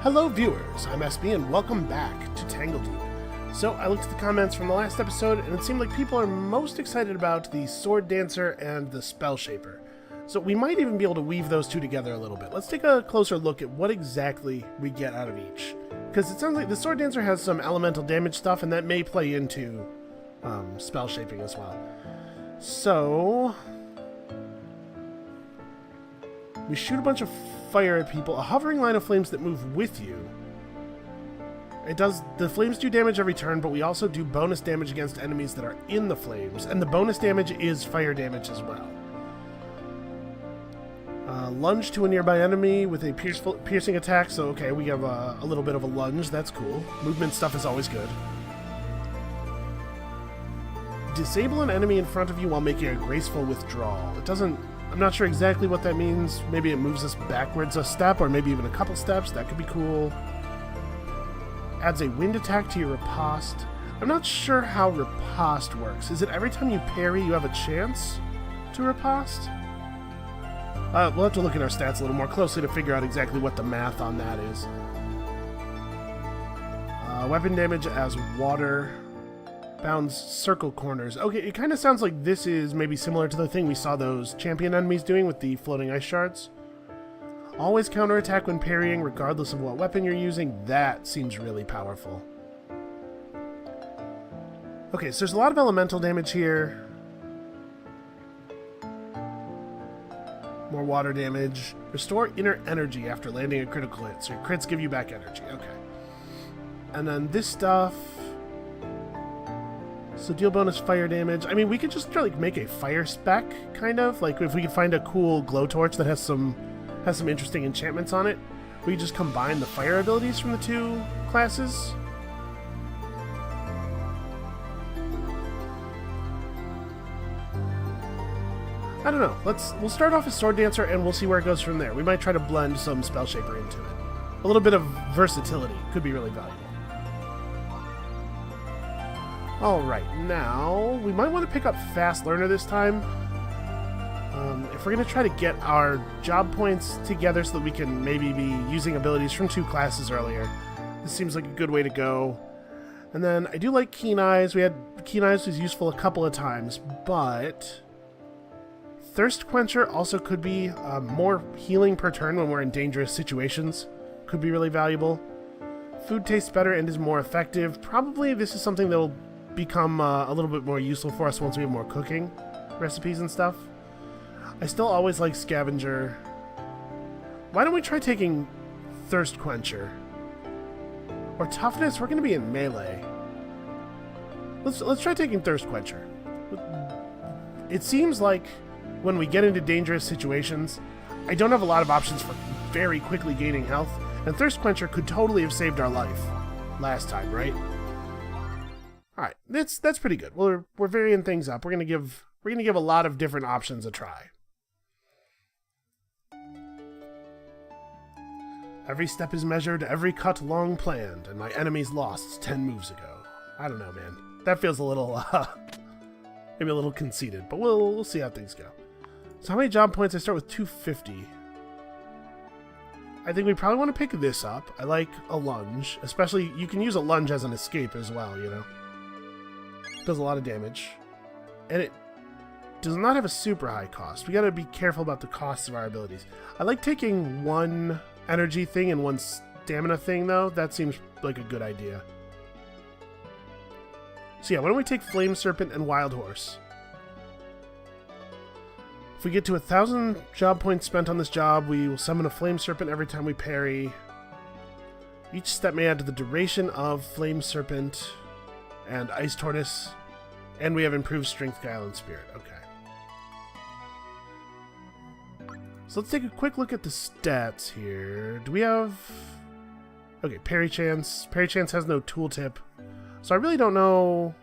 Hello viewers, I'm SB and welcome back to Tangledeep. So I looked at the comments from the last episode and it seemed like people are most excited about the Sword Dancer and the Spell Shaper. So we might even be able to weave those two together a little bit. Let's take a closer look at what exactly we get out of each. Because it sounds like the Sword Dancer has some elemental damage stuff and that may play into spell shaping as well. So we shoot a bunch of fire at people, a hovering line of flames that move with you. The flames do damage every turn, but we also do bonus damage against enemies that are in the flames, and the bonus damage is fire damage as well. Lunge to a nearby enemy with a piercing attack, so okay, we have a little bit of a lunge, that's cool. Movement stuff is always good. Disable an enemy in front of you while making a graceful withdrawal. I'm not sure exactly what that means. Maybe it moves us backwards a step, or maybe even a couple steps. That could be cool. Adds a wind attack to your riposte. I'm not sure how riposte works. Is it every time you parry you have a chance to riposte? We'll have to look at our stats a little more closely to figure out exactly what the math on that is. Weapon damage as water. Bounds circle corners. Okay, it kind of sounds like this is maybe similar to the thing we saw those champion enemies doing with the floating ice shards. Always counterattack when parrying, regardless of what weapon you're using. That seems really powerful. Okay, so there's a lot of elemental damage here. More water damage. Restore inner energy after landing a critical hit. So your crits give you back energy. Okay. And then this stuff... So deal bonus fire damage. I mean, we could just like make a fire spec, kind of. Like if we could find a cool glowtorch that has some interesting enchantments on it, we just combine the fire abilities from the two classes. I don't know. We'll start off as Sword Dancer and we'll see where it goes from there. We might try to blend some Spell Shaper into it. A little bit of versatility could be really valuable. Alright, now, we might want to pick up Fast Learner this time. If we're going to try to get our job points together so that we can maybe be using abilities from two classes earlier. This seems like a good way to go. And then, I do like Keen Eyes. Keen Eyes was useful a couple of times, but... Thirst Quencher also could be more healing per turn when we're in dangerous situations. Could be really valuable. Food tastes better and is more effective. Probably this is something that will become a little bit more useful for us once we have more cooking recipes and stuff. I still always like Scavenger. Why don't we try taking Thirst Quencher? Or Toughness? We're going to be in melee. Let's try taking Thirst Quencher. It seems like when we get into dangerous situations, I don't have a lot of options for very quickly gaining health, and Thirst Quencher could totally have saved our life last time, right? Alright, that's pretty good. We're varying things up. We're gonna give a lot of different options a try. Every step is measured, every cut long planned, and my enemies lost 10 moves ago. I don't know, man. That feels a little maybe a little conceited, but we'll see how things go. So how many job points? I start with 250. I think we probably want to pick this up. I like a lunge, especially you can use a lunge as an escape as well, you know. Does a lot of damage, and it does not have a super high cost. We gotta be careful about the costs of our abilities. I like taking one energy thing and one stamina thing, though. That seems like a good idea. So yeah, why don't we take Flame Serpent and Wild Horse? If we get to 1,000 job points spent on this job, we will summon a Flame Serpent every time we parry. Each step may add to the duration of Flame Serpent and Ice Tortoise, and we have improved Strength, Guile, and Spirit. Okay. So let's take a quick look at the stats here. Do we have... Okay, Parry Chance. Parry Chance has no tooltip, so I really don't know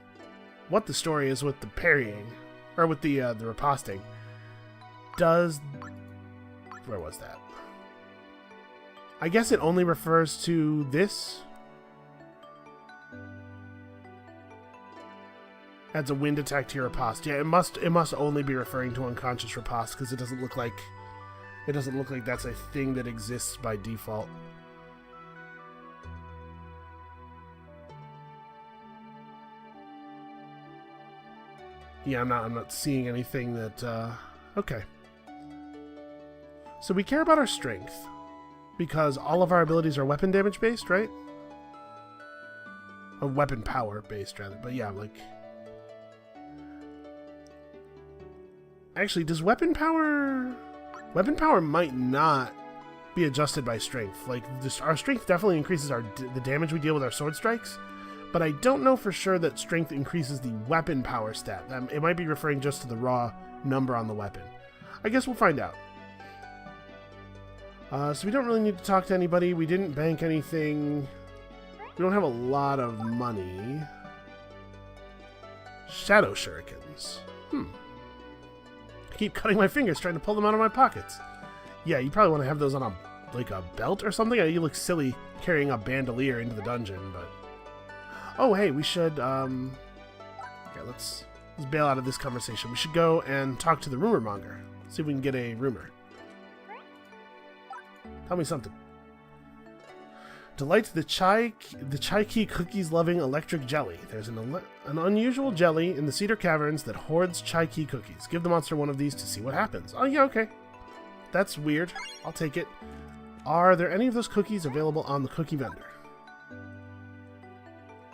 what the story is with the parrying, or with the riposting. Where was that? I guess it only refers to this. Adds a wind attack to your riposte. Yeah, it must only be referring to unconscious riposte because it doesn't look like that's a thing that exists by default. Yeah, I'm not seeing anything that, okay. So we care about our strength, because all of our abilities are weapon damage based, right? Or weapon power based, rather. But yeah, like... Actually, does weapon power... Weapon power might not be adjusted by strength. Like, our strength definitely increases the damage we deal with our sword strikes, but I don't know for sure that strength increases the weapon power stat. It might be referring just to the raw number on the weapon. I guess we'll find out. So we don't really need to talk to anybody. We didn't bank anything. We don't have a lot of money. Shadow shurikens. I keep cutting my fingers trying to pull them out of my pockets. Yeah, you probably want to have those on a belt or something. You look silly carrying a bandolier into the dungeon, but... Oh, hey, we should, Okay, let's bail out of this conversation. We should go and talk to the rumor monger. See if we can get a rumor. Tell me something. Delight the chai key cookies loving electric jelly. There's an unusual jelly in the Cedar Caverns that hoards chai key cookies. Give the monster one of these to see what happens. Oh, yeah, okay. That's weird. I'll take it. Are there any of those cookies available on the cookie vendor?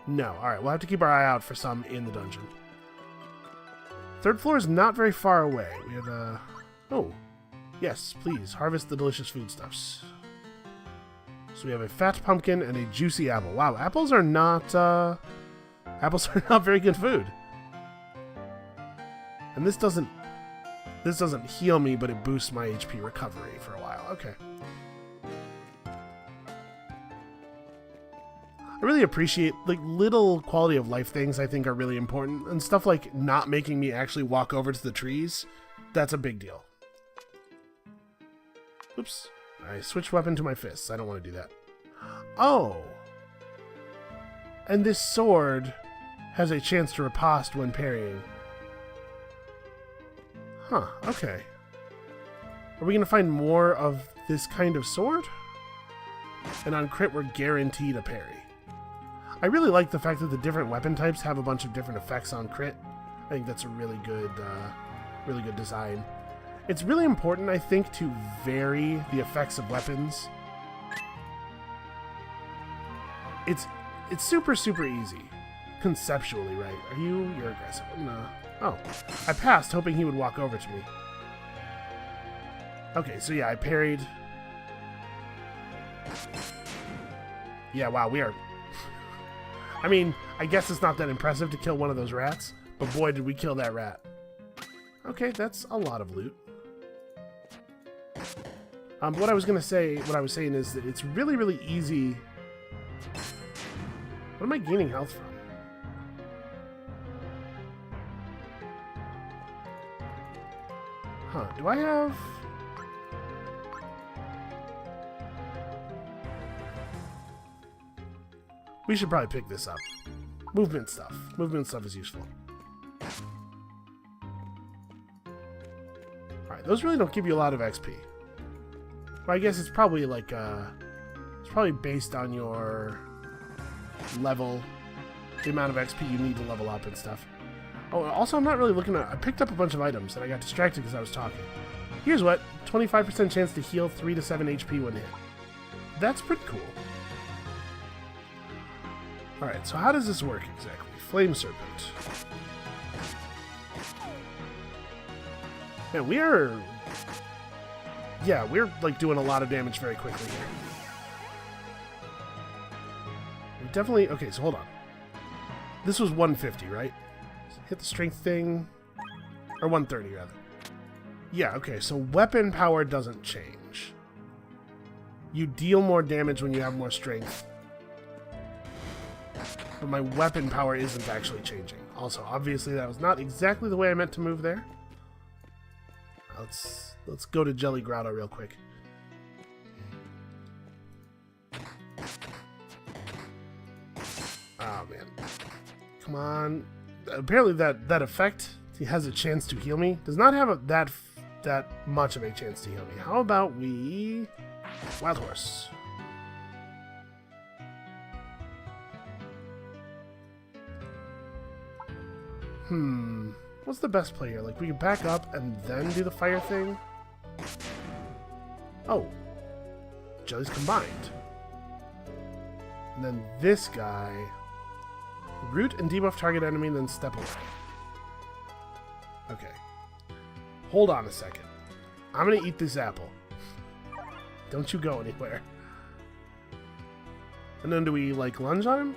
No. Alright, we'll have to keep our eye out for some in the dungeon. Third floor is not very far away. We have a... Oh. Yes, please. Harvest the delicious foodstuffs. So we have a fat pumpkin and a juicy apple. Wow, apples are not very good food. And this doesn't heal me, but it boosts my HP recovery for a while. Okay. I really appreciate, like, little quality of life things I think are really important. And stuff like not making me actually walk over to the trees. That's a big deal. Oops. I switched weapon to my fists. I don't want to do that. Oh. And this sword has a chance to riposte when parrying. Huh, okay. Are we going to find more of this kind of sword? And on crit, we're guaranteed a parry. I really like the fact that the different weapon types have a bunch of different effects on crit. I think that's a really good design. It's really important, I think, to vary the effects of weapons. It's super, super easy. Conceptually, right? You're aggressive. No. Oh. I passed, hoping he would walk over to me. Okay, so yeah, I parried. Yeah, wow, we are... I mean, I guess it's not that impressive to kill one of those rats, but boy, did we kill that rat. Okay, that's a lot of loot. What I was saying is that it's really, really easy. What am I gaining health from? Huh, do I have... We should probably pick this up. Movement stuff. Movement stuff is useful. Alright, those really don't give you a lot of XP. But I guess it's probably like, it's probably based on your level, the amount of XP you need to level up and stuff. Oh, also I'm not really looking at... I picked up a bunch of items and I got distracted because I was talking. Here's what, 25% chance to heal 3 to 7 HP when hit. That's pretty cool. Alright, so how does this work exactly? Flame Serpent. Man, we're like doing a lot of damage very quickly here. We definitely... Okay, so hold on. This was 150, right? Hit the strength thing. Or 130, rather. Yeah, okay, so weapon power doesn't change. You deal more damage when you have more strength. But my weapon power isn't actually changing. Also, obviously that was not exactly the way I meant to move there. Let's go to Jelly Grotto real quick. Oh man. Come on. Apparently that effect has a chance to heal me. Does not have that much of a chance to heal me. How about we... Wild Horse. What's the best play here? Like, we can back up and then do the fire thing? Oh. Jelly's combined. And then this guy... Root and debuff target enemy, then step away. Okay. Hold on a second. I'm gonna eat this apple. Don't you go anywhere. And then do we, like, lunge on him?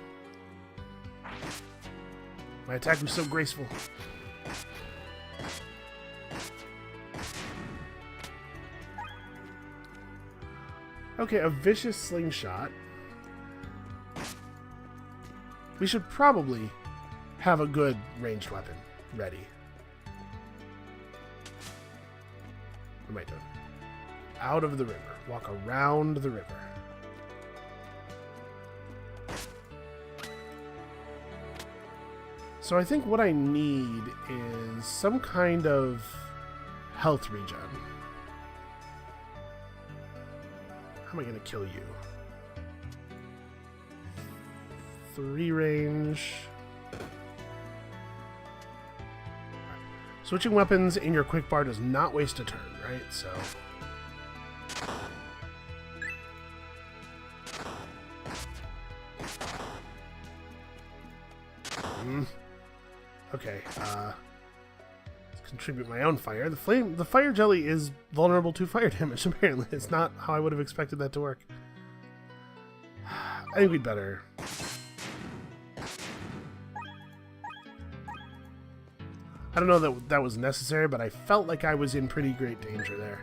My attack was so graceful. Okay, a vicious slingshot. We should probably have a good ranged weapon ready. What am I doing? Out of the river. Walk around the river. So I think what I need is some kind of health regen. How am I going to kill you? 3 range. Switching weapons in your quick bar does not waste a turn, right? So... Okay, let's contribute my own fire. The fire jelly is vulnerable to fire damage, apparently. It's not how I would have expected that to work. I think we'd better... I don't know that that was necessary, but I felt like I was in pretty great danger there.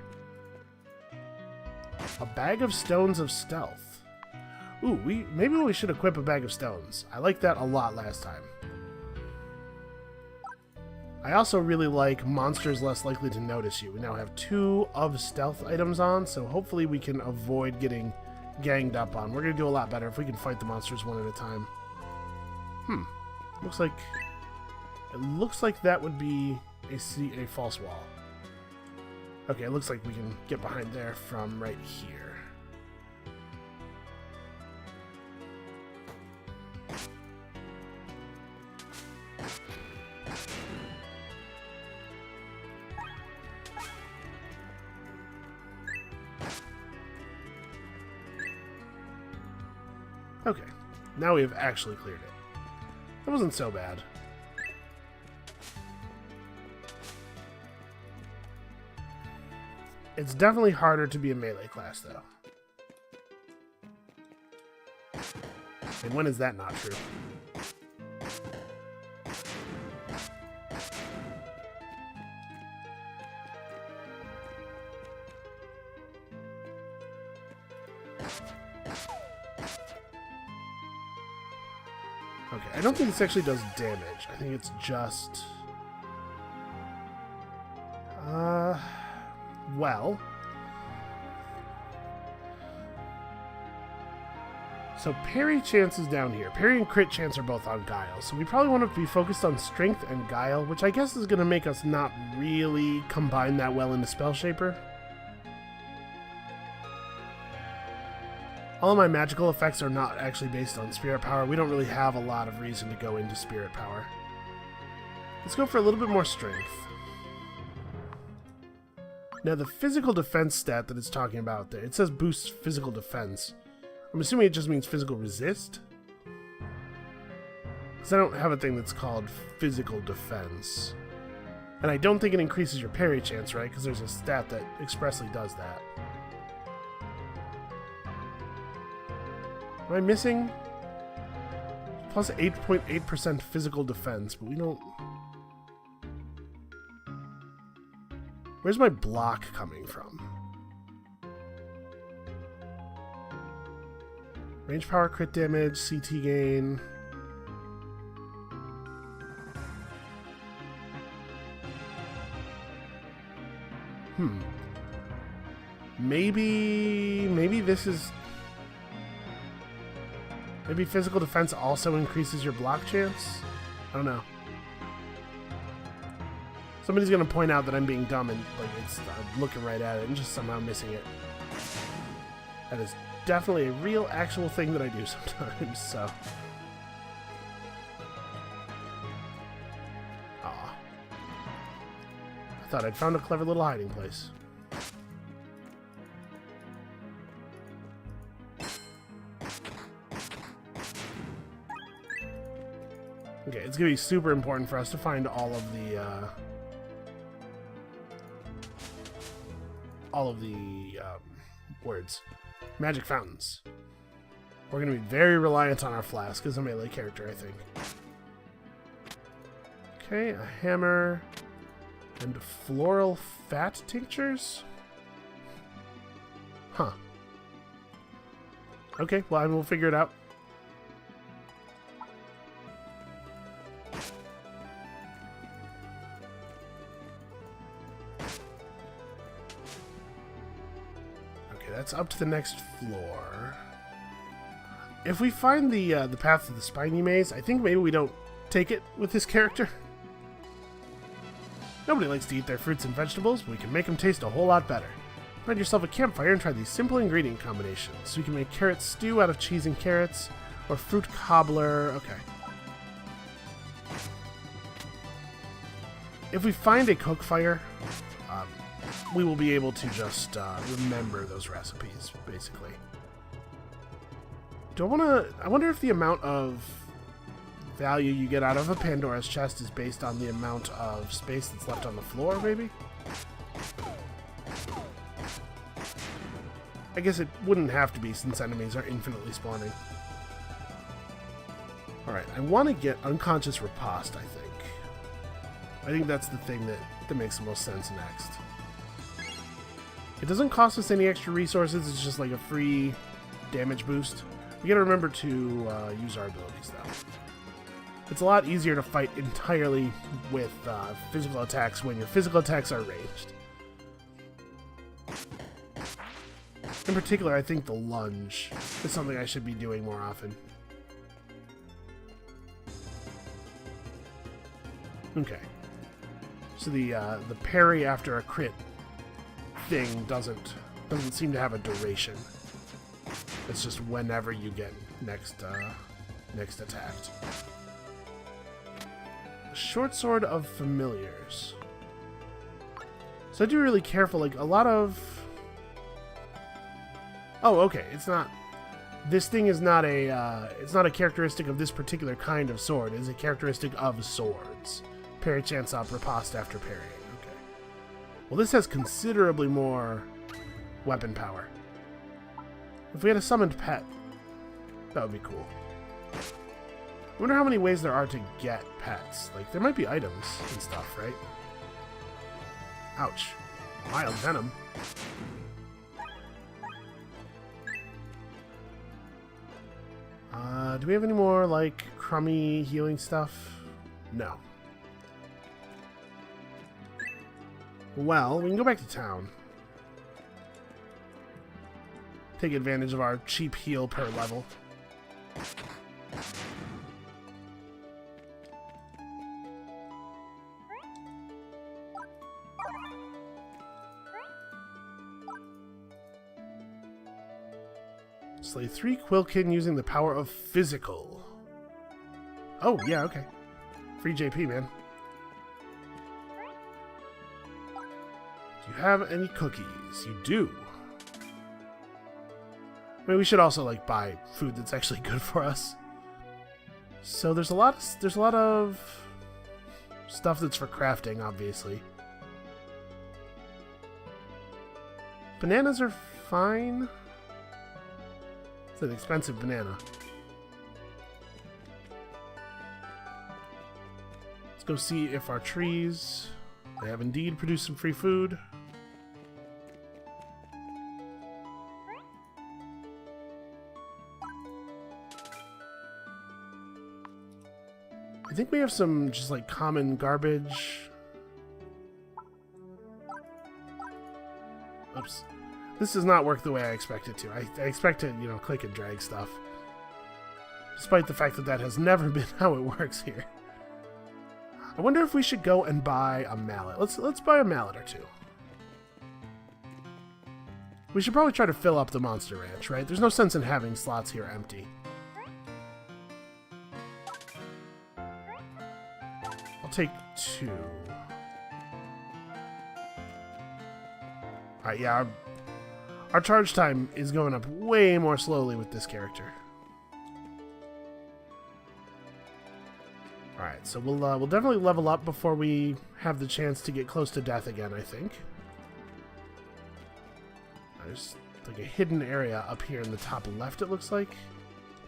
A bag of stones of stealth. Ooh, maybe we should equip a bag of stones. I liked that a lot last time. I also really like monsters less likely to notice you. We now have 2 of stealth items on, so hopefully we can avoid getting ganged up on. We're going to do a lot better if we can fight the monsters one at a time. Looks like... It looks like that would be a false wall. Okay, it looks like we can get behind there from right here. Okay, now we have actually cleared it. That wasn't so bad. It's definitely harder to be a melee class, though. And when is that not true? Okay, I don't think this actually does damage. I think it's just... well... So parry chance is down here. Parry and crit chance are both on Guile. So we probably want to be focused on strength and Guile, which I guess is going to make us not really combine that well into Spell Shaper. All of my magical effects are not actually based on Spirit Power. We don't really have a lot of reason to go into Spirit Power. Let's go for a little bit more strength. Now the physical defense stat that it's talking about there, it says boosts physical defense. I'm assuming it just means physical resist? Because I don't have a thing that's called physical defense. And I don't think it increases your parry chance, right? Because there's a stat that expressly does that. Am I missing? Plus 8.8% physical defense, but we don't... Where's my block coming from? Range power, crit damage, CT gain. Maybe this is... Maybe physical defense also increases your block chance? I don't know. Somebody's gonna point out that I'm being dumb and like I'm looking right at it and just somehow missing it. That is definitely a real, actual thing that I do sometimes, so... Aw. thought I'd found a clever little hiding place. Okay, it's gonna be super important for us to find all of the words. Magic fountains. We're gonna be very reliant on our flask as a melee character, I think. Okay, a hammer and floral fat tinctures? Huh. Okay, well, we'll figure it out. That's up to the next floor. If we find the path to the spiny maze, I think maybe we don't take it with this character. Nobody likes to eat their fruits and vegetables, but we can make them taste a whole lot better. Find yourself a campfire and try these simple ingredient combinations. So you can make carrot stew out of cheese and carrots, or fruit cobbler. Okay. If we find a cook fire, we will be able to just remember those recipes, basically. I wonder if the amount of value you get out of a Pandora's chest is based on the amount of space that's left on the floor, maybe? I guess it wouldn't have to be, since enemies are infinitely spawning. Alright, I want to get unconscious riposte, I think. I think that's the thing that makes the most sense next. It doesn't cost us any extra resources, it's just like a free damage boost. We gotta remember to use our abilities, though. It's a lot easier to fight entirely with physical attacks when your physical attacks are ranged. In particular, I think the lunge is something I should be doing more often. Okay. So the parry after a crit thing doesn't seem to have a duration. It's just whenever you get next attacked. Short sword of familiars. So I do really careful, like a lot of. Oh, okay. It's not. This thing is not a. It's not a characteristic of this particular kind of sword. It's a characteristic of swords. Parry, chance up, riposte after parrying. Okay. Well, this has considerably more weapon power. If we had a summoned pet, that would be cool. I wonder how many ways there are to get pets. Like, there might be items and stuff, right? Ouch. Mild venom. Do we have any more, like, crummy healing stuff? No. Well, we can go back to town. Take advantage of our cheap heal per level. Slay 3 Quilkin using the power of physical. Oh, yeah, okay. Free JP, man. Do you have any cookies? You do. I mean, we should also, like, buy food that's actually good for us. So there's a lot of stuff that's for crafting, obviously. Bananas are fine. It's an expensive banana. Let's go see if our trees, they have indeed produced some free food. I think we have some just like common garbage. Oops. This does not work the way I expect it to. I expect to, you know, click and drag stuff. Despite the fact that that has never been how it works here. I wonder if we should go and buy a mallet. Let's buy a mallet or two. We should probably try to fill up the monster ranch, right? There's no sense in having slots here empty. I'll take 2. Alright, yeah, our charge time is going up way more slowly with this character. Alright, so we'll definitely level up before we have the chance to get close to death again, I think. There's like a hidden area up here in the top left, it looks like,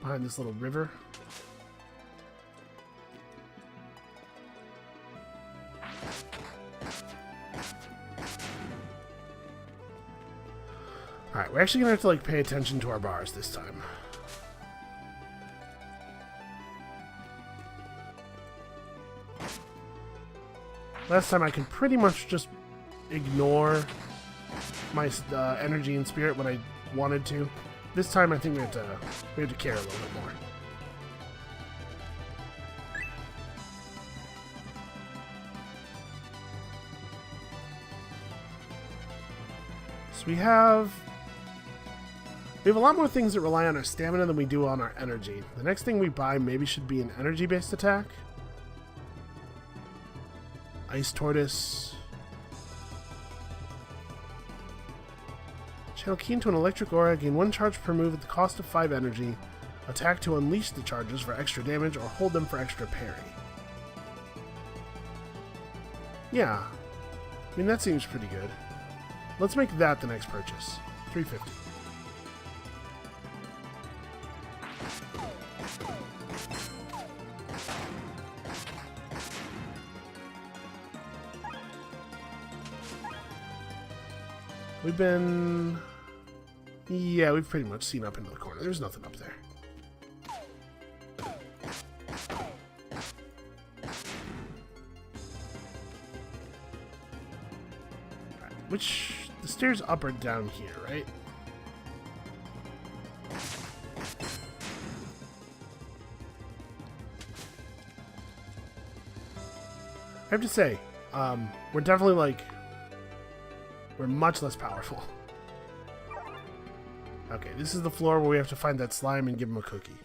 behind this little river. Alright, we're actually gonna have to like pay attention to our bars this time. Last time I could pretty much just ignore my energy and spirit when I wanted to. This time I think we have to care a little bit more. So we have a lot more things that rely on our stamina than we do on our energy. The next thing we buy maybe should be an energy-based attack. Ice Tortoise. Channel key into an electric aura. Gain 1 charge per move at the cost of 5 energy. Attack to unleash the charges for extra damage or hold them for extra parry. Yeah. I mean, that seems pretty good. Let's make that the next purchase. 350. Yeah, we've pretty much seen up into the corner. There's nothing up there. Right, the stairs up or down here, right? I have to say, we're definitely we're much less powerful. Okay, this is the floor where we have to find that slime and give him a cookie.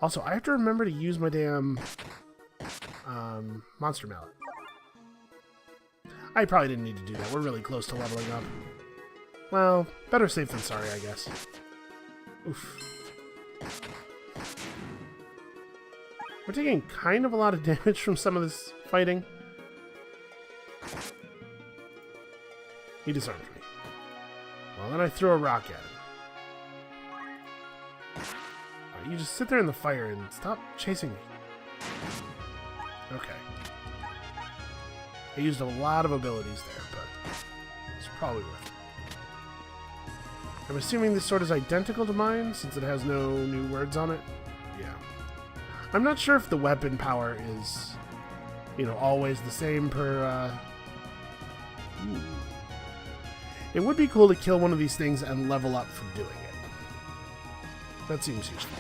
Also, I have to remember to use my damn monster mallet. I probably didn't need to do that. We're really close to leveling up. Well, better safe than sorry, I guess. Oof. We're taking kind of a lot of damage from some of this fighting. He disarmed me. Well, then I throw a rock at him. Right, you just sit there in the fire and stop chasing me. Okay. I used a lot of abilities there, but it's probably worth it. I'm assuming this sword is identical to mine, since it has no new words on it. Yeah. I'm not sure if the weapon power is, always the same per, Ooh. It would be cool to kill one of these things and level up from doing it. That seems useful.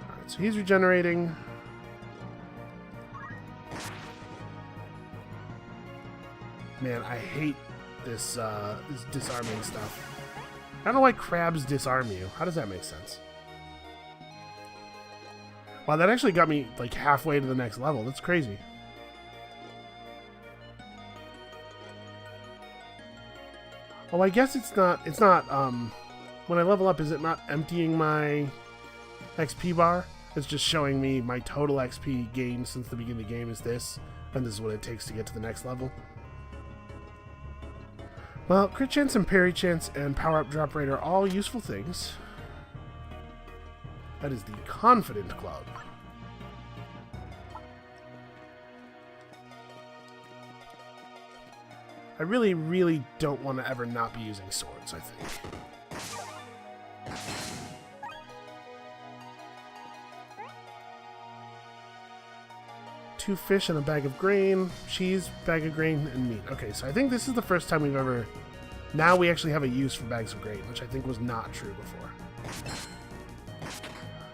Alright, so he's regenerating. Man, I hate this this disarming stuff. I don't know why crabs disarm you. How does that make sense? Wow, that actually got me like halfway to the next level. That's crazy. Oh, I guess it's not, when I level up, is it not emptying my XP bar? It's just showing me my total XP gained since the beginning of the game is this, and this is what it takes to get to the next level. Well, crit chance and parry chance and power-up drop rate are all useful things. That is the Confident Club. I really, really don't want to ever not be using swords, I think. Two fish and a bag of grain, cheese, bag of grain, and meat. Okay, so I think this is the first time we've ever... Now we actually have a use for bags of grain, which I think was not true before.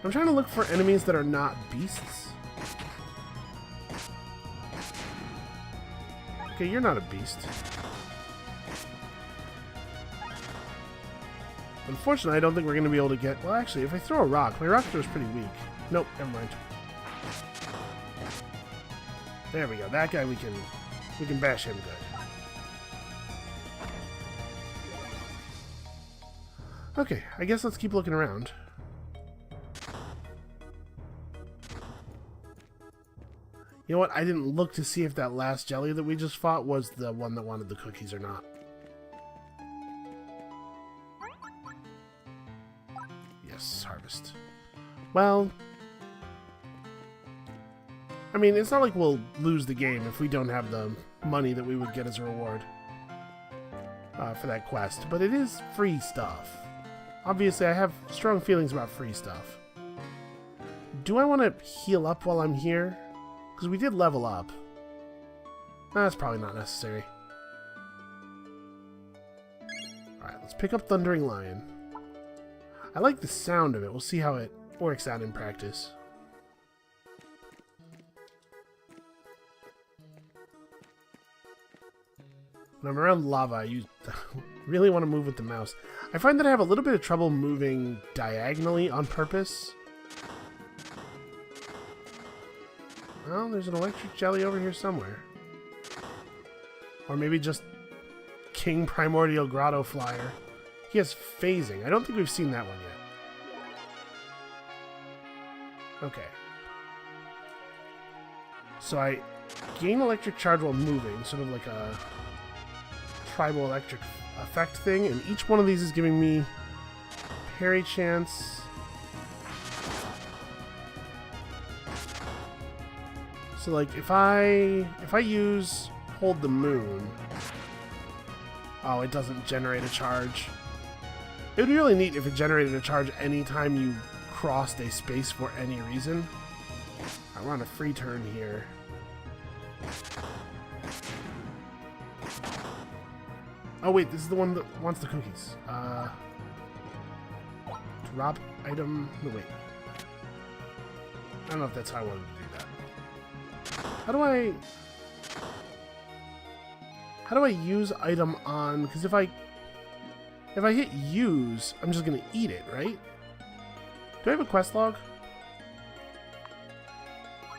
I'm trying to look for enemies that are not beasts. Okay, you're not a beast. Unfortunately, I don't think we're going to be able to get... Well, actually, if I throw a rock, my rock throw is pretty weak. Nope, never mind. There we go. That guy we can bash him good. Okay, I guess let's keep looking around. You know what? I didn't look to see if that last jelly that we just fought was the one that wanted the cookies or not. Yes, harvest. Well, I mean, it's not like we'll lose the game if we don't have the money that we would get as a reward for that quest, but it is free stuff. Obviously, I have strong feelings about free stuff. Do I want to heal up while I'm here? Because we did level up. That's probably not necessary. Alright, let's pick up Thundering Lion. I like the sound of it. We'll see how it works out in practice. When I'm around lava, I really want to move with the mouse. I find that I have a little bit of trouble moving diagonally on purpose. Well, there's an electric jelly over here somewhere. Or maybe just King Primordial Grotto Flyer. He has phasing. I don't think we've seen that one yet. Okay. So I gain electric charge while moving, sort of like a tribal electric effect thing, and each one of these is giving me parry chance. So like if I use hold the moon, oh, it doesn't generate a charge. It would be really neat if it generated a charge anytime you crossed a space for any reason. We're on a free turn here. Oh wait, this is the one that wants the cookies. Drop item. No wait. I don't know if that's how I wanted to do that. How do I use item on? Because if I hit use, I'm just gonna eat it, right? Do I have a quest log?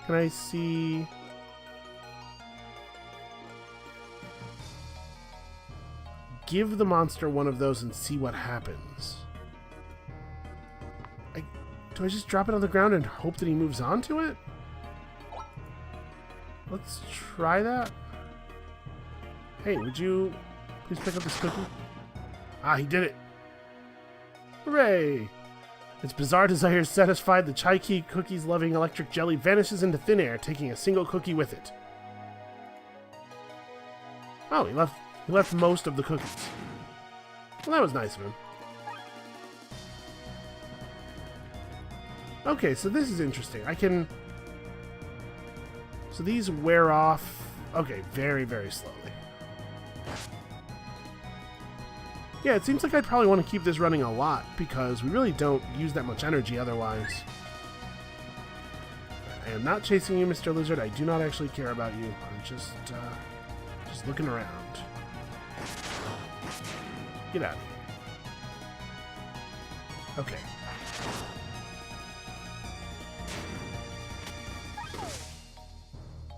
Can I see? Give the monster one of those and see what happens. Do I just drop it on the ground and hope that he moves on to it? Let's try that. Hey, would you please pick up this cookie? Ah, he did it. Hooray! Its bizarre desire is satisfied. The Chai-Key cookie's loving electric jelly vanishes into thin air, taking a single cookie with it. Oh, he left most of the cookies. Well, that was nice of him. Okay, so this is interesting. So these wear off, okay, very, very slowly. Yeah, it seems like I'd probably want to keep this running a lot because we really don't use that much energy otherwise. I am not chasing you, Mr. Lizard. I do not actually care about you. I'm just looking around. Get out of here. Okay.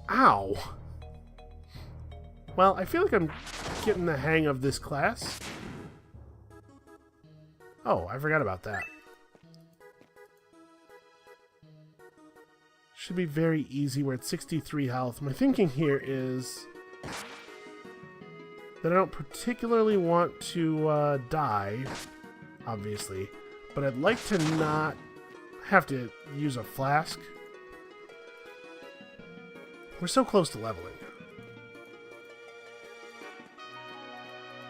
Ow! Well, I feel like I'm getting the hang of this class. Oh, I forgot about that. Should be very easy. We're at 63 health. My thinking here is that I don't particularly want to die, obviously, but I'd like to not have to use a flask. We're so close to leveling.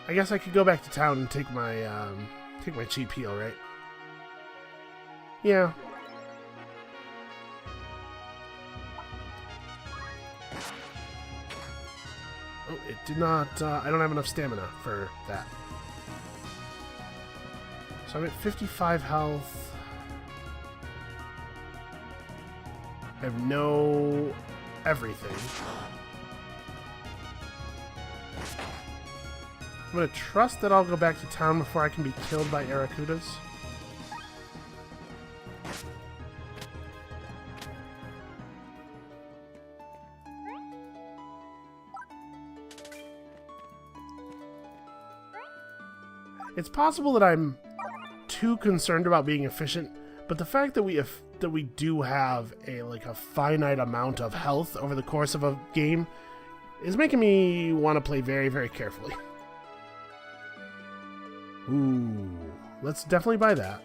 I guess I could go back to town and take my cheap heal, right? Yeah. Oh, it did not. I don't have enough stamina for that. So I'm at 55 health. I have no everything. I'm gonna trust that I'll go back to town before I can be killed by Aracudas. It's possible that I'm too concerned about being efficient, but the fact that we do have a finite amount of health over the course of a game is making me want to play very, very carefully. Ooh, let's definitely buy that.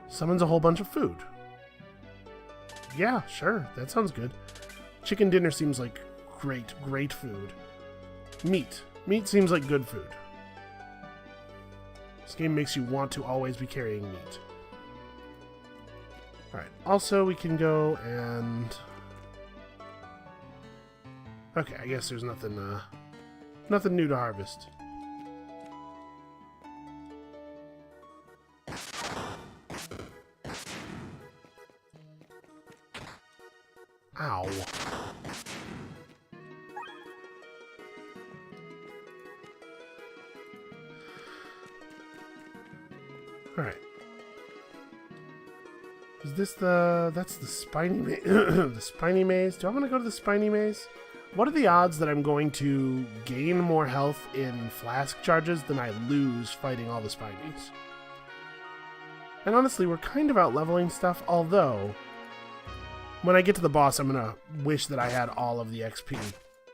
Summons a whole bunch of food. Yeah, sure, that sounds good. Chicken dinner seems like great food. Meat seems like good food. This game makes you want to always be carrying meat. Alright, also we can go and... Okay, I guess there's nothing new to harvest. Ow. Alright. Is this that's the spiny maze? The spiny maze? Do I want to go to the spiny maze? What are the odds that I'm going to gain more health in flask charges than I lose fighting all the spinies? And honestly, we're kind of out-leveling stuff, although when I get to the boss, I'm going to wish that I had all of the XP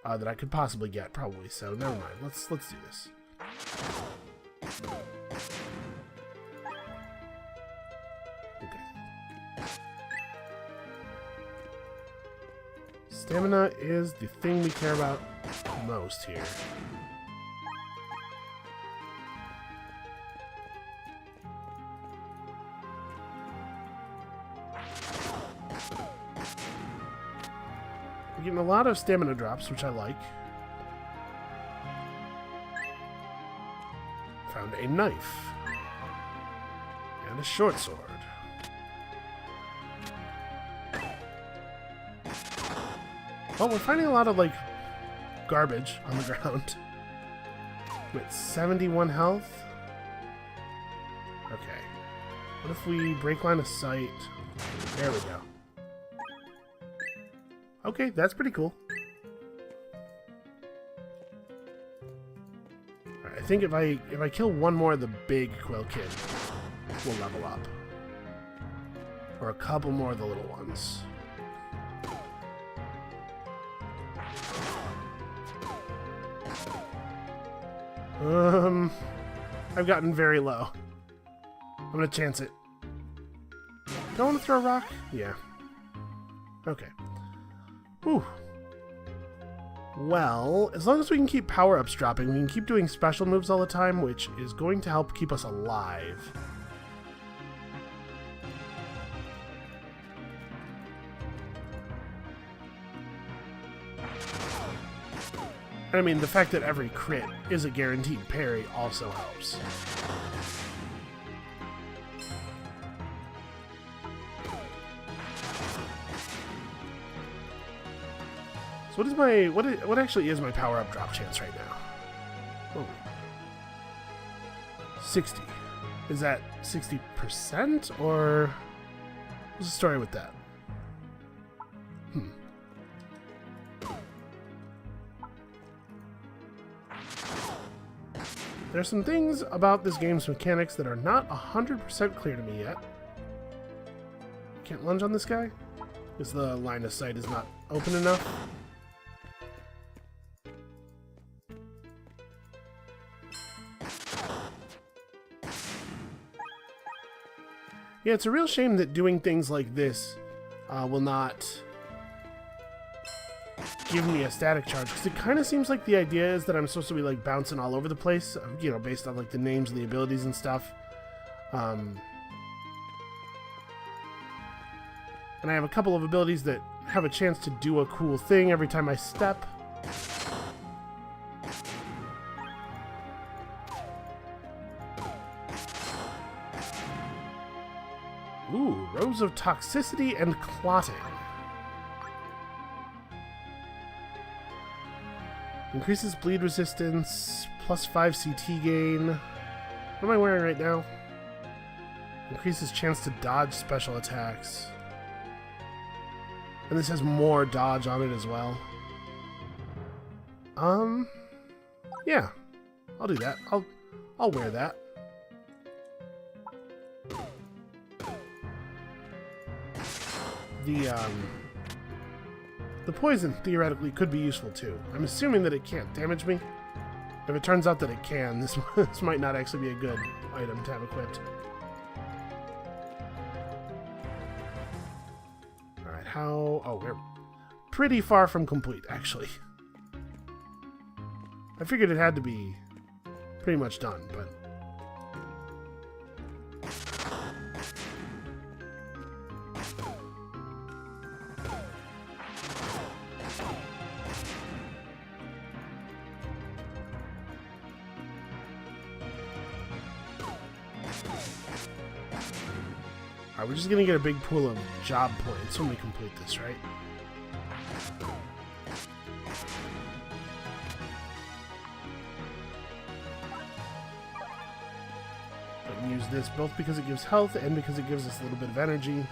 that I could possibly get, probably. So, never mind. Let's do this. Stamina is the thing we care about most here. We're getting a lot of stamina drops, which I like. Found a knife. And a short sword. Well, we're finding a lot of, garbage on the ground. With 71 health? Okay. What if we break line of sight? There we go. Okay, that's pretty cool. Alright, I think if I kill one more of the big Quill Kid, we'll level up. Or a couple more of the little ones. I've gotten very low. I'm gonna chance it. Do I want to throw a rock? Yeah. Okay. Whew. Well, as long as we can keep power-ups dropping, we can keep doing special moves all the time, which is going to help keep us alive. I mean, the fact that every crit is a guaranteed parry also helps. So what actually is my power-up drop chance right now? Oh. 60. Is that 60% or what's the story with that? There's some things about this game's mechanics that are not 100% clear to me yet. Can't lunge on this guy? Because the line of sight is not open enough? Yeah, it's a real shame that doing things like this will not give me a static charge, because it kind of seems like the idea is that I'm supposed to be bouncing all over the place, you know, based on the names and the abilities and stuff. And I have a couple of abilities that have a chance to do a cool thing every time I step. Ooh, Rose of Toxicity and Clotting. Increases bleed resistance, plus 5 CT gain. What am I wearing right now? Increases chance to dodge special attacks. And this has more dodge on it as well. Yeah. I'll do that. I'll wear that. The poison theoretically could be useful too. I'm assuming that it can't damage me. If it turns out that it can, this might not actually be a good item to have equipped. Alright, how... Oh, we're pretty far from complete, actually. I figured it had to be pretty much done, but... Alright, we're just gonna get a big pool of job points when we complete this, right? We can use this both because it gives health and because it gives us a little bit of energy.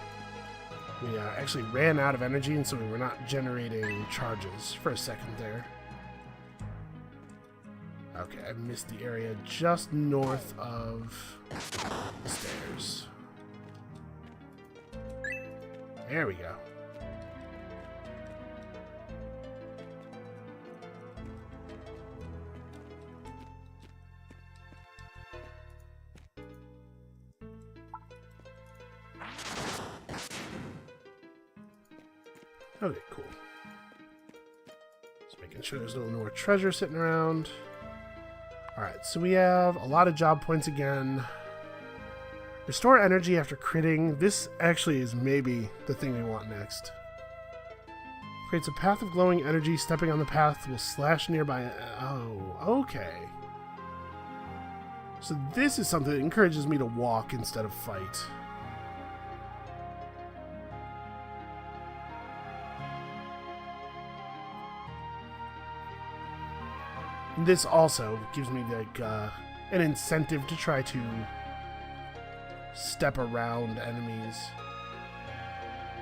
We actually ran out of energy, and so we were not generating charges for a second there. Okay, I missed the area just north of the stairs. There we go. Okay, cool. Just making sure there's no more treasure sitting around. Alright, so we have a lot of job points again. Restore energy after critting. This actually is maybe the thing we want next. Creates a path of glowing energy. Stepping on the path will slash nearby... Oh, okay. So this is something that encourages me to walk instead of fight. And this also gives me like an incentive to try to step around enemies.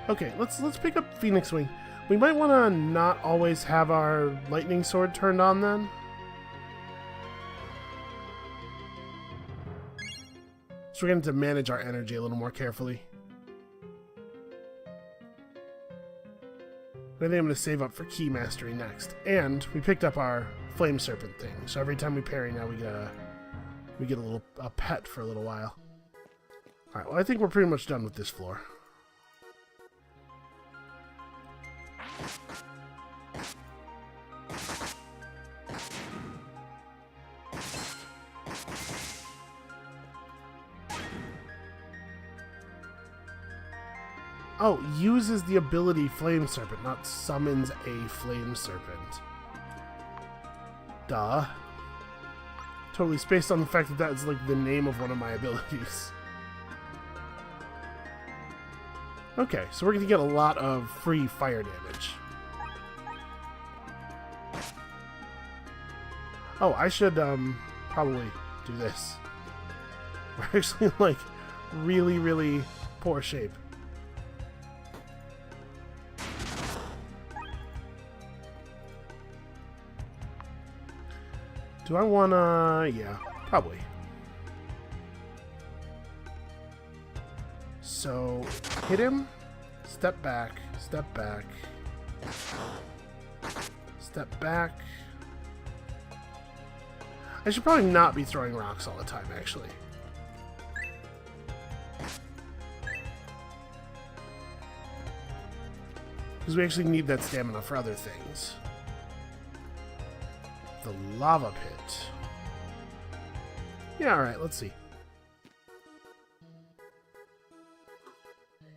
Okay, let's pick up Phoenix Wing. We might want to not always have our lightning sword turned on then. So we're going to have to manage our energy a little more carefully. I think I'm going to save up for key mastery next. And we picked up our flame serpent thing. So every time we parry now we get a pet for a little while. Alright, well I think we're pretty much done with this floor. Oh, uses the ability Flame Serpent, not summons a Flame Serpent. Duh. Totally spaced on the fact that that's like the name of one of my abilities. Okay, so we're going to get a lot of free fire damage. Oh, I should probably do this. We're actually like really, really poor shape. Do I wanna... yeah, probably. So, hit him, step back, step back, step back. I should probably not be throwing rocks all the time, actually. Because we actually need that stamina for other things. The lava pit. Yeah, alright, let's see.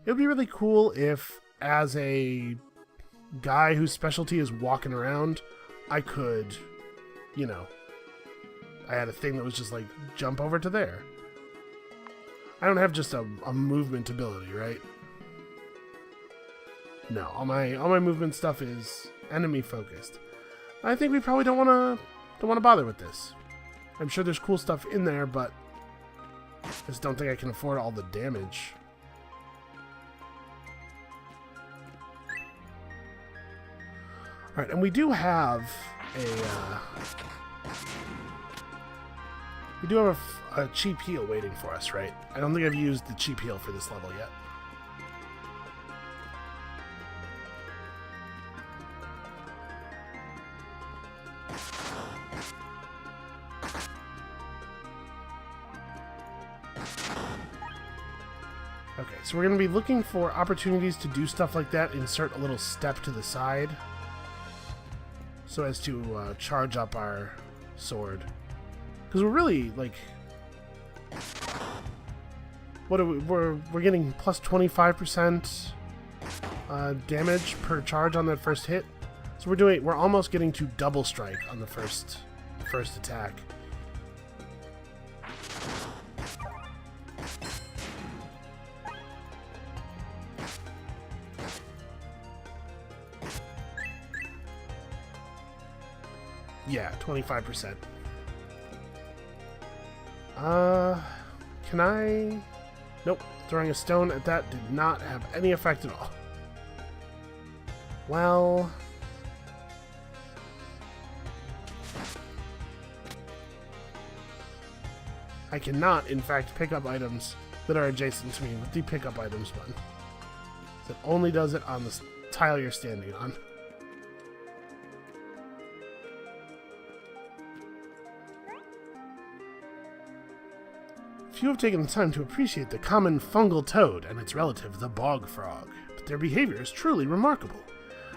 It would be really cool if, as a guy whose specialty is walking around, I could, you know, I had a thing that was just like, jump over to there. I don't have just a movement ability, right? No, all my movement stuff is enemy focused. I think we probably don't want to bother with this. I'm sure there's cool stuff in there, but I just don't think I can afford all the damage. Alright, and we do have We do have a cheap heal waiting for us, right? I don't think I've used the cheap heal for this level yet. Okay, so we're going to be looking for opportunities to do stuff like that. Insert a little step to the side so as to charge up our sword. Because we're really, like... What are we... We're getting plus 25% damage per charge on that first hit. So we're almost getting to double strike on the first attack. Yeah, 25%. Can I... Nope. Throwing a stone at that did not have any effect at all. Well... I cannot, in fact, pick up items that are adjacent to me with the pick up items button. It only does it on the tile you're standing on. Few have taken the time to appreciate the common fungal toad and its relative, the bog frog, but their behavior is truly remarkable.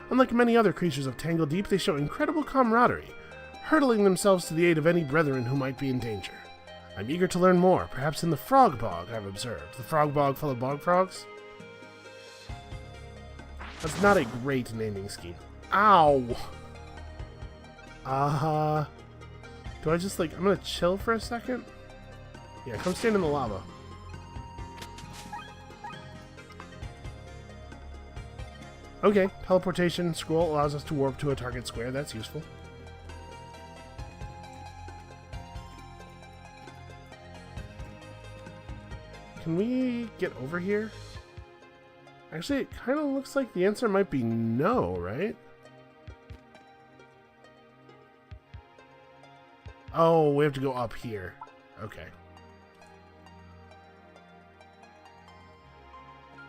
Unlike many other creatures of Tangledeep, they show incredible camaraderie, hurtling themselves to the aid of any brethren who might be in danger. I'm eager to learn more, perhaps in the frog bog I've observed. The frog bog full of bog frogs? That's not a great naming scheme. Ow! Do I just, like, I'm gonna chill for a second? Yeah, come stand in the lava. Okay, teleportation scroll allows us to warp to a target square. That's useful. Can we get over here? Actually, it kind of looks like the answer might be no, right? Oh, we have to go up here. Okay.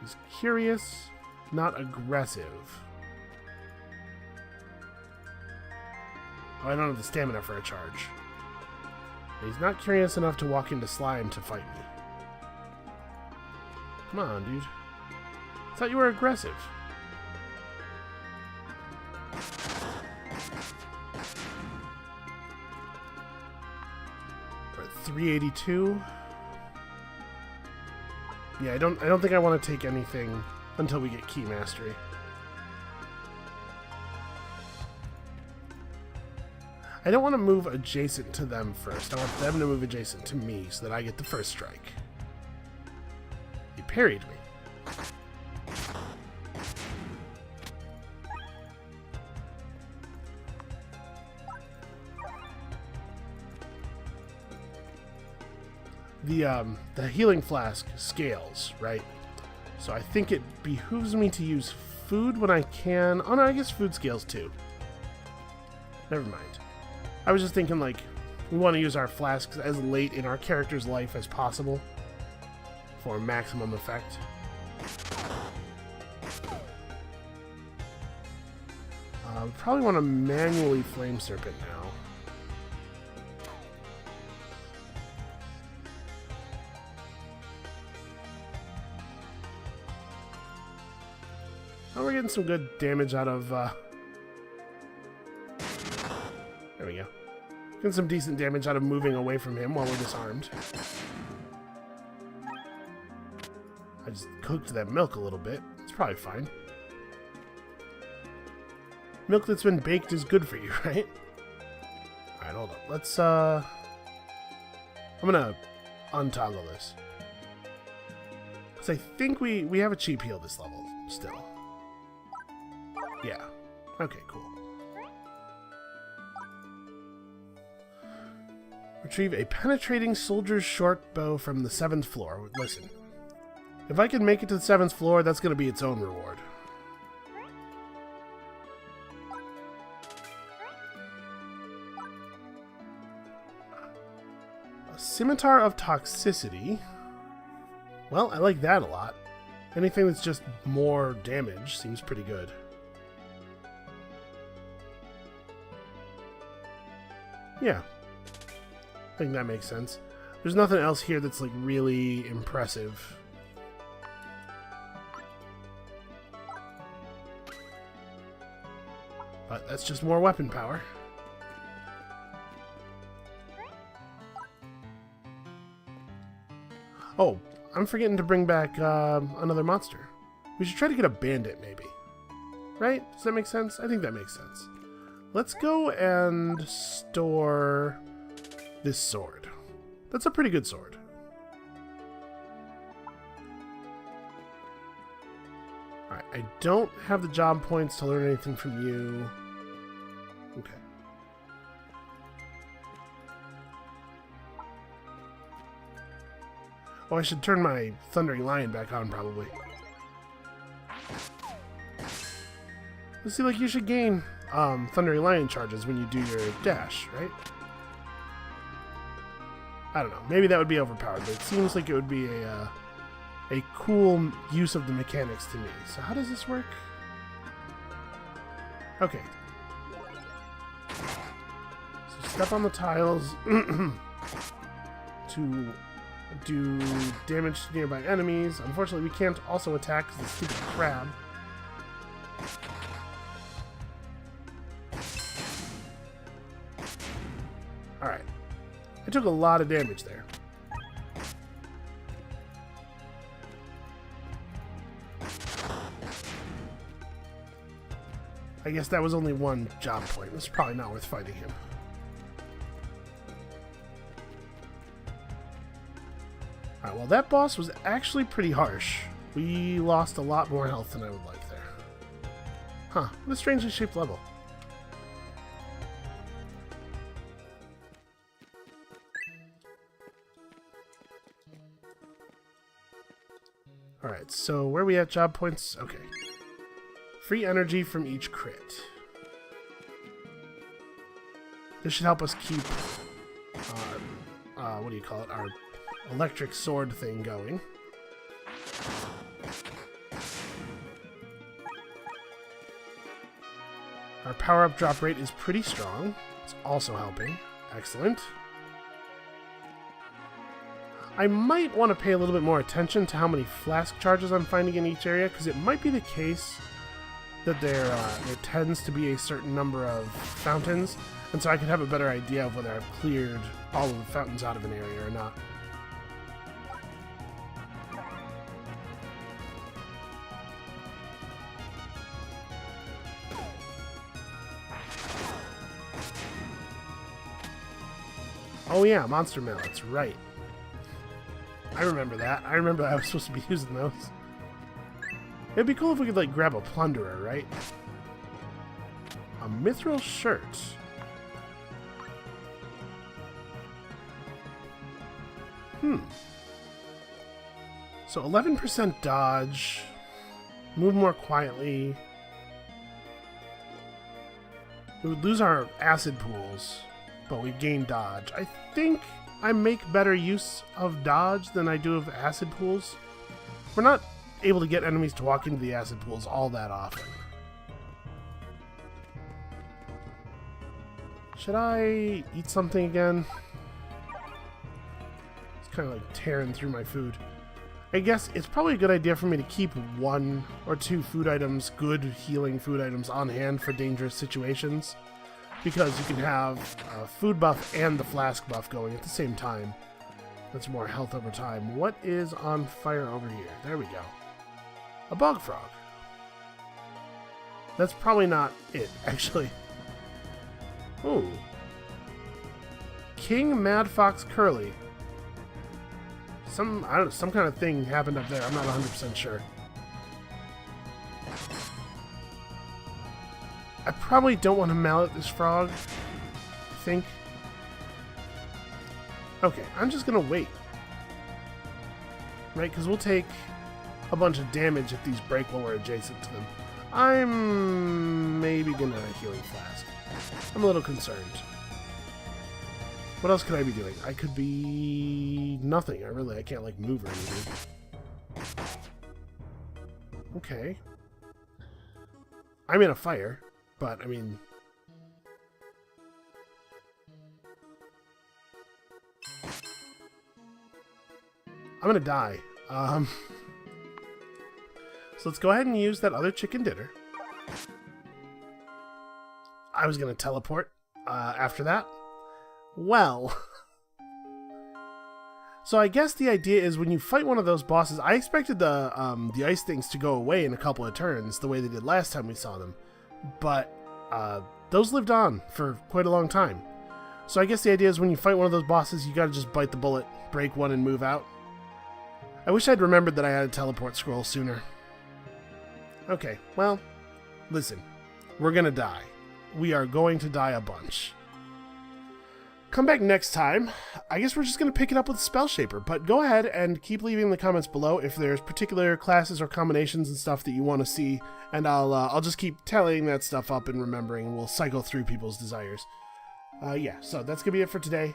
He's curious, not aggressive. Oh, I don't have the stamina for a charge. He's not curious enough to walk into slime to fight me. Come on, dude. I thought you were aggressive. We're at 382. Yeah, I don't think I want to take anything until we get key mastery. I don't want to move adjacent to them first. I want them to move adjacent to me so that I get the first strike. He parried me. The healing flask scales, right? So I think it behooves me to use food when I can. Oh no, I guess food scales too. Never mind. I was just thinking, like, we want to use our flasks as late in our character's life as possible for maximum effect. We probably want to manually flame serpent now. Oh, we're getting some good damage out of, there we go. Getting some decent damage out of moving away from him while we're disarmed. I just cooked that milk a little bit. It's probably fine. Milk that's been baked is good for you, right? Alright, hold on. Let's, I'm gonna untoggle this. Because I think we have a cheap heal this level, still. Yeah. Okay, cool. Retrieve a penetrating soldier's short bow from the 7th floor. Listen. If I can make it to the 7th floor, that's going to be its own reward. A scimitar of toxicity. Well, I like that a lot. Anything that's just more damage seems pretty good. Yeah. I think that makes sense. There's nothing else here that's like really impressive. But that's just more weapon power. Oh, I'm forgetting to bring back another monster. We should try to get a bandit, maybe. Right? Does that make sense? I think that makes sense. Let's go and store this sword. That's a pretty good sword. Alright, I don't have the job points to learn anything from you. Okay. Oh, I should turn my Thundering Lion back on, probably. Let's see, like, you should gain Thundering Lion charges when you do your dash, right? I don't know. Maybe that would be overpowered, but it seems like it would be a cool use of the mechanics to me. So how does this work? Okay. So step on the tiles to do damage to nearby enemies. Unfortunately, we can't also attack the stupid crab. Alright. I took a lot of damage there. I guess that was only one job point. It's probably not worth fighting him. Alright, well that boss was actually pretty harsh. We lost a lot more health than I would like there. Huh, what a strangely shaped level. Alright, so where are we at job points? Okay. Free energy from each crit. This should help us keep, what do you call it, our electric sword thing going. Our power-up drop rate is pretty strong. It's also helping. Excellent. I might want to pay a little bit more attention to how many flask charges I'm finding in each area, because it might be the case that there tends to be a certain number of fountains, and so I could have a better idea of whether I've cleared all of the fountains out of an area or not. Oh yeah, monster mallets, right. I remember that. I remember I was supposed to be using those. It'd be cool if we could, like, grab a plunderer, right? A mithril shirt. So 11% dodge. Move more quietly. We would lose our acid pools, but we'd gain dodge. I think I make better use of dodge than I do of acid pools. We're not able to get enemies to walk into the acid pools all that often. Should I eat something again? It's kind of like tearing through my food. I guess it's probably a good idea for me to keep 1 or 2 food items, good healing food items, on hand for dangerous situations. Because you can have a food buff and the flask buff going at the same time. That's more health over time. What is on fire over here? There we go. A bog frog. That's probably not it, actually. Ooh. King Mad Fox Curly. I don't know, some kind of thing happened up there. I'm not 100% sure. I probably don't want to mallet this frog, I think. Okay, I'm just going to wait. Right, because we'll take a bunch of damage if these break while we're adjacent to them. I'm maybe going to healing flask. I'm a little concerned. What else could I be doing? I could be nothing. I can't like move or anything. Okay. I'm in a fire, but I mean... I'm gonna die. So let's go ahead and use that other chicken dinner. I was gonna teleport after that. Well... So I guess the idea is when you fight one of those bosses, I expected the ice things to go away in a couple of turns, the way they did last time we saw them. But those lived on for quite a long time. So I guess the idea is when you fight one of those bosses, you gotta just bite the bullet, break one, and move out. I wish I'd remembered that I had a teleport scroll sooner. Okay, well, listen. We're gonna die. We are going to die a bunch. Come back next time. I guess we're just going to pick it up with Spell Shaper, but go ahead and keep leaving in the comments below if there's particular classes or combinations and stuff that you want to see, and I'll just keep tallying that stuff up and remembering, and we'll cycle through people's desires. Yeah, so that's going to be it for today.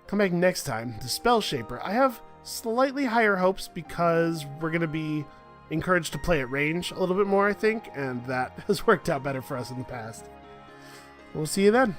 Come back next time to Spell Shaper. I have slightly higher hopes because we're going to be encouraged to play at range a little bit more, I think, and that has worked out better for us in the past. We'll see you then.